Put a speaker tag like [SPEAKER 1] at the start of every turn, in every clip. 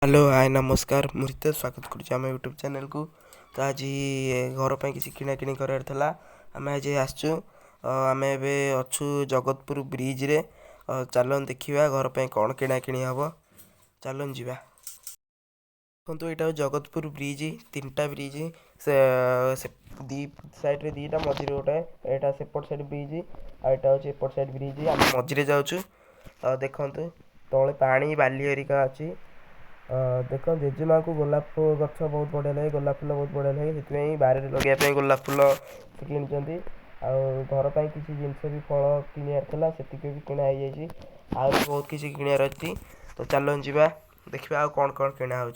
[SPEAKER 1] Hello hi नमस्कार मुझे स्वागत करुँ यूट्यूब चैनल को। तो आज घर पर किसी किणाकिणी करार आम आज आसचु आम अच्छु जगतपुर ब्रिज रे। चलन देखा घर पर कौन किणाकिणी हम चलन जा देखो। यहाँ जगतपुर ब्रिज तीन ब्रिज से दी साइड रे दीटा मझे गोटे यहाँ सेपट साइड ब्रिज आईटा हूँ एपट साइड ब्रिज आम मझे जाऊँ। देखु तले पानी बाली हरिका अच्छी। देख जेजेमा को गोलाप गछ बहुत बढ़िया लगे, गोलाप फूल बहुत बढ़िया लगे, से बाहर लगे गोलाप फूल कि घर पर किसी जिनस भी फल किणार से भी किणा हो बहुत किसी किणार अच्छी। तो चलो जा देखा आ कौन कौन किणा हो।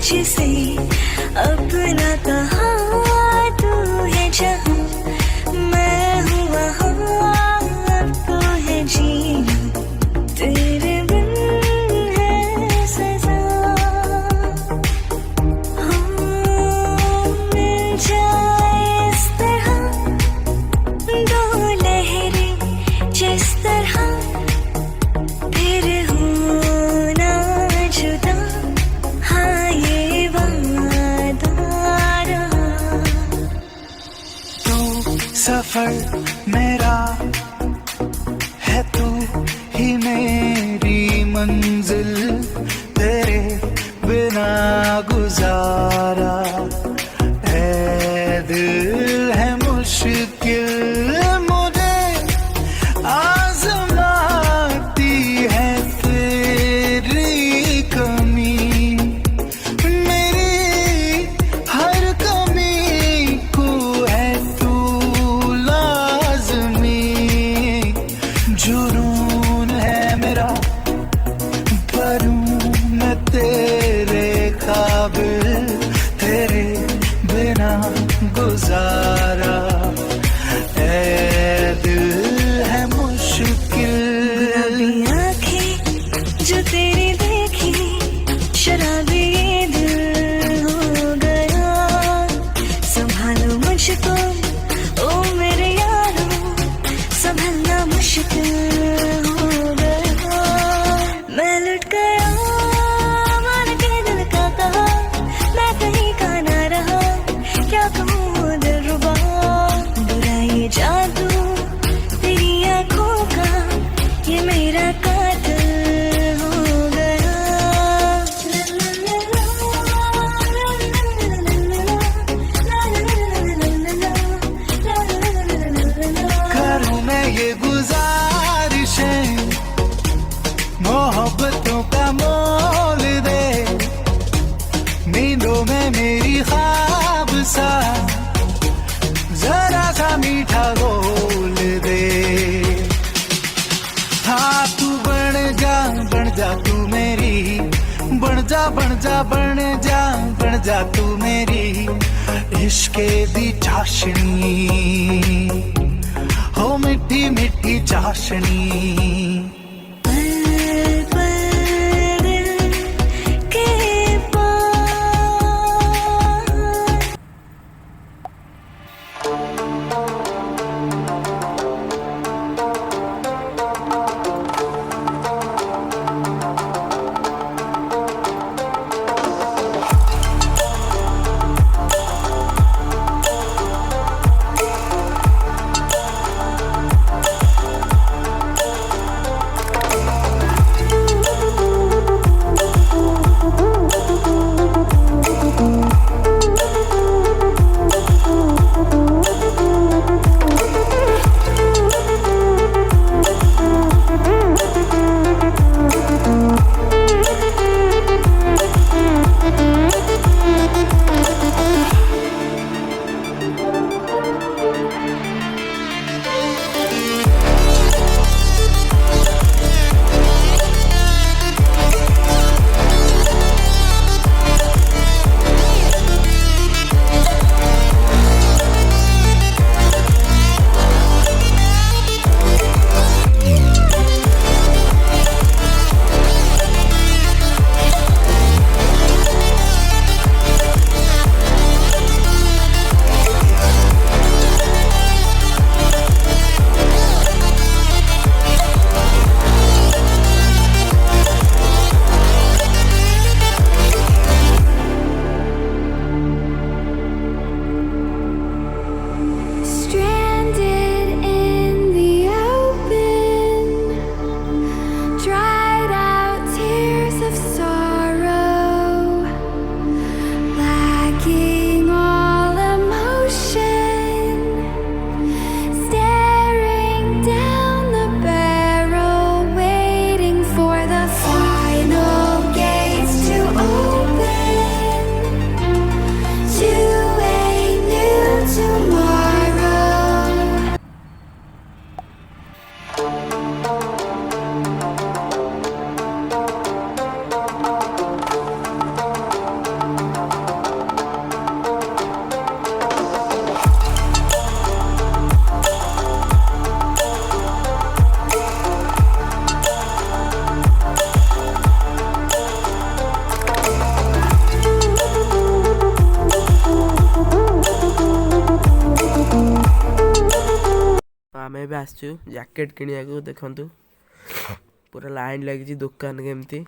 [SPEAKER 2] जिसे अपना कहा तू है जहाँ मैं हूँ वहाँ अब तो है जीना तेरे बिन है सजा। मिल जाए इस तरह दो लहरें जिस तरह फिर होना जुदा। हाँ ये वादा रहा
[SPEAKER 3] तो सफर मेरा है तू ही मेरी मंजिल तेरे बिना गुजारा है दिल है मुश्किल मुझे आजमाती है तेरी कमी मेरी हर कमी को है तू लाजमी। जुनून है मेरा पर मैं तेरे काबिल तेरे बिना गुजारा ऐ दिल है मुश्किल।
[SPEAKER 2] गुलाबी आँखें जो तेरी देखी शराबी ये दिल हो गया। संभालो मुझको ओ मेरे यारो संभलना मुश्किल हो गया। मैं लुट गया मान के दिल का कहा मैं कहीं का ना रहा।
[SPEAKER 3] बन जा बन जा बन जा तू मेरी इश्के दी चाशनी हो मिठी मिठी चाशनी
[SPEAKER 2] पल पल दिल के पास Stranded in the open, dried out tears of sorrow, lacking all emotion, staring down the barrel, waiting for the final gates to open to a new tomorrow.
[SPEAKER 1] आम ए आसचु जैकेट किनिया देखु पूरा लाइन लगी दुकान केमती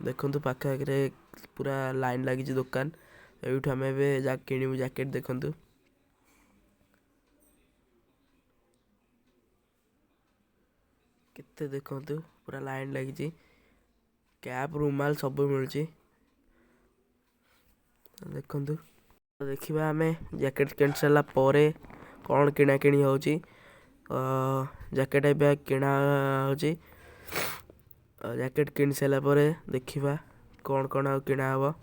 [SPEAKER 1] देखु पाखे पूरा लाइन लगी दुकान ये आम किणु जैकेट देखु केते देखु पूरा लाइन लगी कैप रुमाल सब मिलूँ देखु देखा आम जैकेट किन सारा पर कौन किना किणी हो जैकेट ए किणा हो जैकेट किन सारा पर देखा कौन कौन आ किणा हम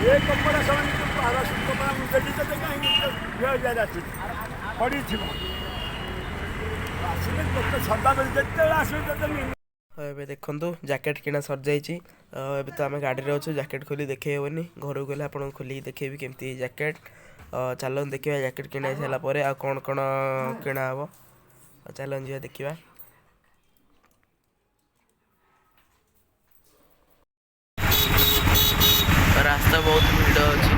[SPEAKER 4] ये कपड़ा सब कपड़ा मुझे पड़ी थी सदा बेल
[SPEAKER 1] ଏବେ ଦେଖନ୍ତୁ ଜ୍ୟାକେଟ୍ କିଣା ସରିଯାଇଛି। ଏବେ ତ ଆମେ ଗାଡ଼ିରେ ଅଛୁ, ଜ୍ୟାକେଟ୍ ଖୋଲି ଦେଖେଇ ହେବନି, ଘରକୁ ଗଲେ ଆପଣଙ୍କୁ ଖୋଲିକି ଦେଖେଇବି କେମିତି ଜ୍ୟାକେଟ୍। ଚାଲନ୍ତୁ ଦେଖିବା ଜ୍ୟାକେଟ୍ କିଣା ହେଇସାରିଲା ପରେ ଆଉ କ'ଣ କ'ଣ କିଣା ହେବ। ଚାଲନ୍ତୁ ଯିବା ଦେଖିବା। ରାସ୍ତା ବହୁତ ଭିଡ଼ ଅଛି।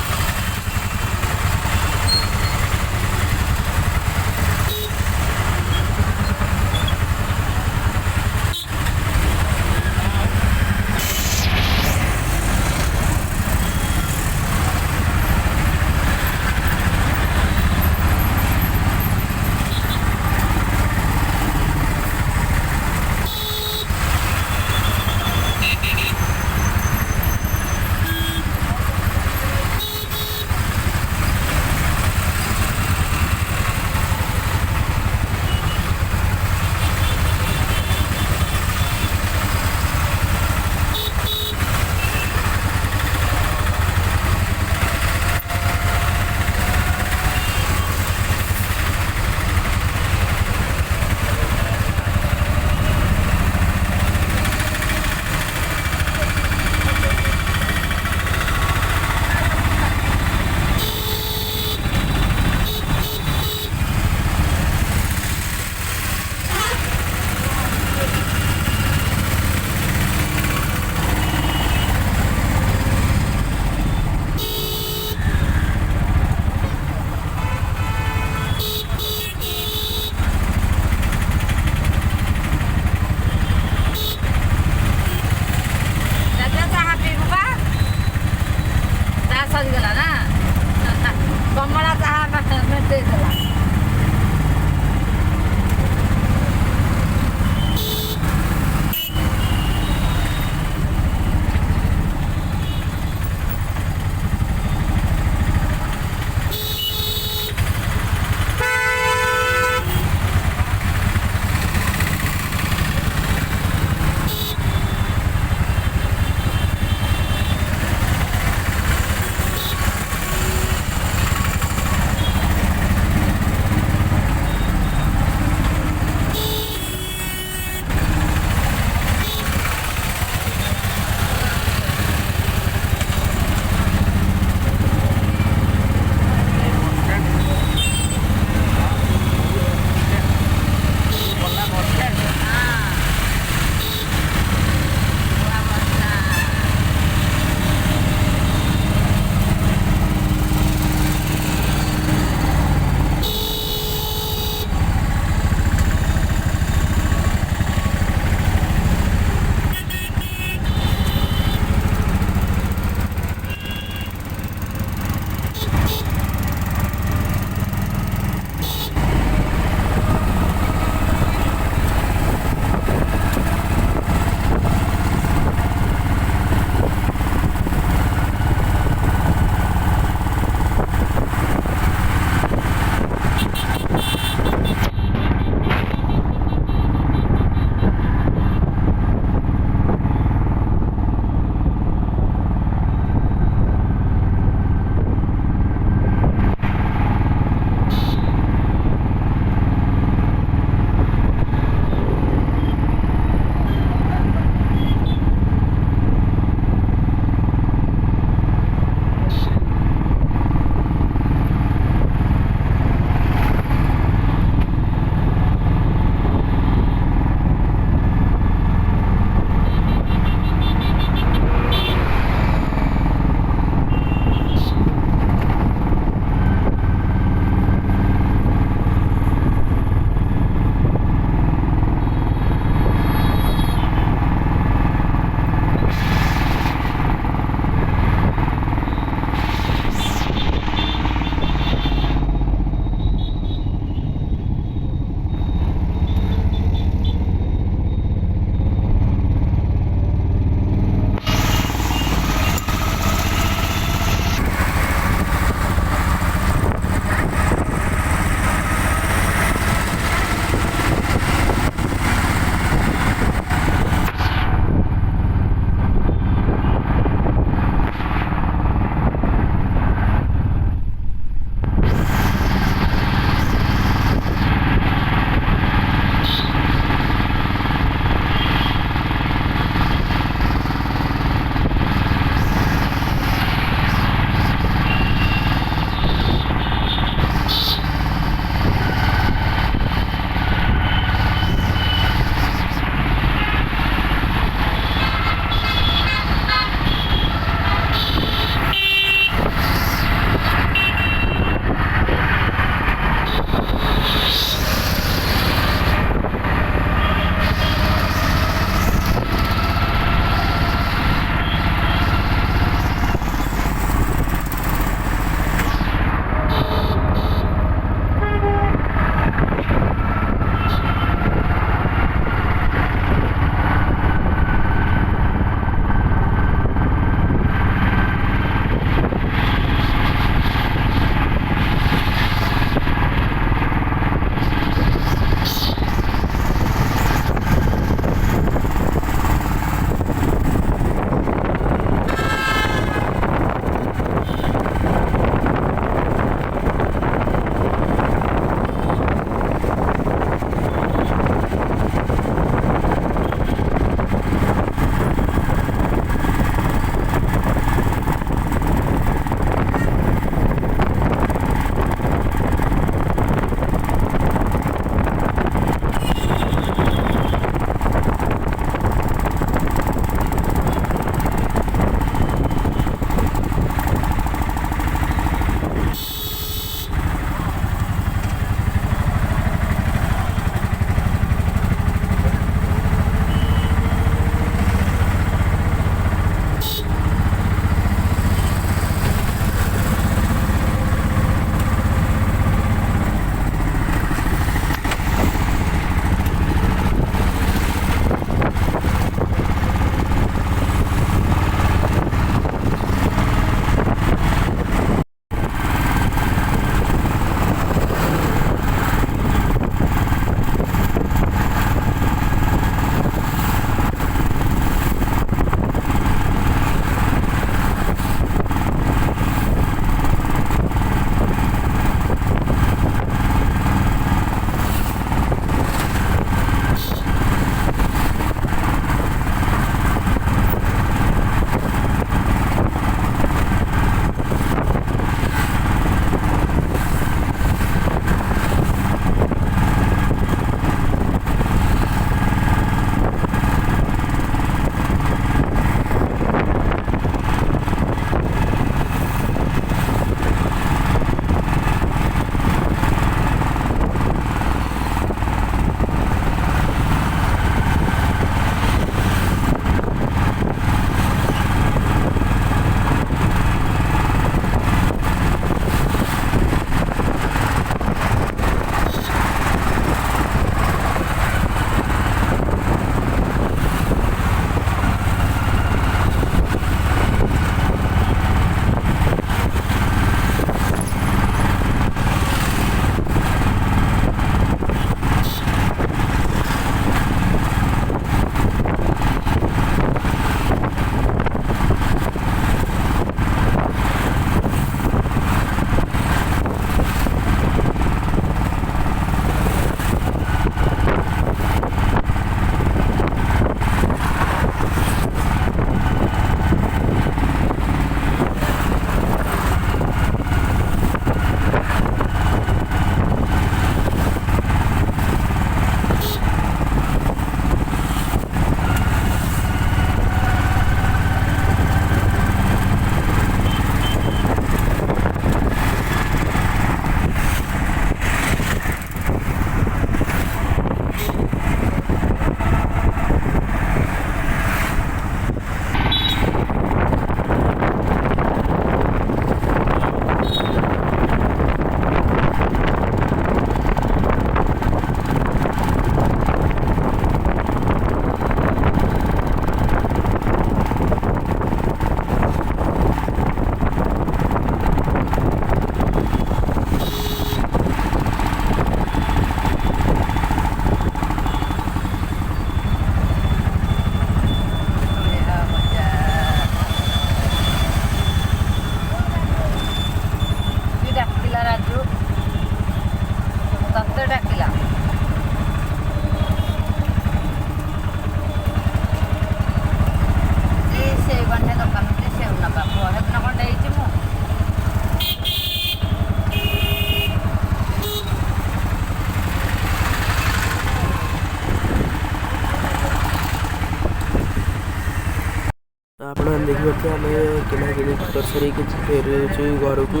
[SPEAKER 1] ଆପଣମାନେ ଦେଖିପାରୁଥିବେ ଆମେ କିଣାକିଣି କରିସାରିକି ଫେରୁଛୁ ଘରକୁ।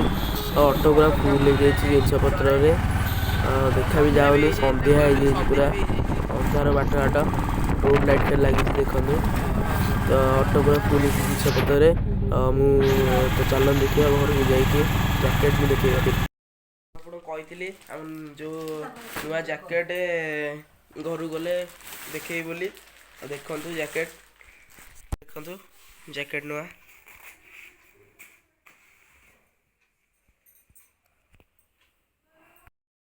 [SPEAKER 1] ଅଟୋ ପୁରା ଫୁଲ୍ ହେଇଯାଇଛି ଜିନିଷପତ୍ରରେ। ଦେଖା ବି ଯାଉନି, ସନ୍ଧ୍ୟା ହେଇଯାଇଛି ପୁରା ଅନ୍ଧାର ବାଟ ରୋଡ଼ ଲାଇଟ୍ ଲାଗିଛି ଦେଖନ୍ତୁ। ତ ଅଟୋ ପୁରା ଫୁଲ୍ ହେଇଛି ଜିନିଷପତ୍ରରେ। ମୁଁ ତ ଚାଲନ୍ତୁ ଦେଖିବା ଘରକୁ ଯାଇକି ଜ୍ୟାକେଟ୍ ବି ଦେଖେଇବା। ଆପଣଙ୍କୁ କହିଥିଲି ଆମ ଯେଉଁ ନୂଆ ଜ୍ୟାକେଟ୍ ଘରକୁ ଗଲେ ଦେଖେଇବି ବୋଲି। ଦେଖନ୍ତୁ ଜ୍ୟାକେଟ୍, ଦେଖନ୍ତୁ ଜ୍ୟାକେଟ୍ ନୂଆ।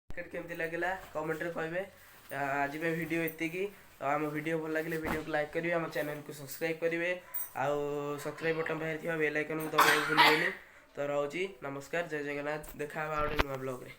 [SPEAKER 1] ଜ୍ୟାକେଟ୍ କେମିତି ଲାଗିଲା କମେଣ୍ଟରେ କହିବେ। ଆଜି ପାଇଁ ଭିଡ଼ିଓ ଏତିକି। ଆମ ଭିଡ଼ିଓ ଭଲ ଲାଗିଲେ ଭିଡ଼ିଓକୁ ଲାଇକ୍ କରିବେ, ଆମ ଚ୍ୟାନେଲକୁ ସବସ୍କ୍ରାଇବ୍ କରିବେ, ଆଉ ସବସ୍କ୍ରାଇବ୍ ବଟନ୍ ପାଖରେ ଥିବା ବେଲ୍ ଆଇକନ୍କୁ ଦବାଇବାକୁ ଭୁଲିବେନି। ତ ରହୁଛି, ନମସ୍କାର, ଜୟ ଜଗନ୍ନାଥ। ଦେଖା ହେବା ଗୋଟେ ନୂଆ ବ୍ଲଗ୍ରେ।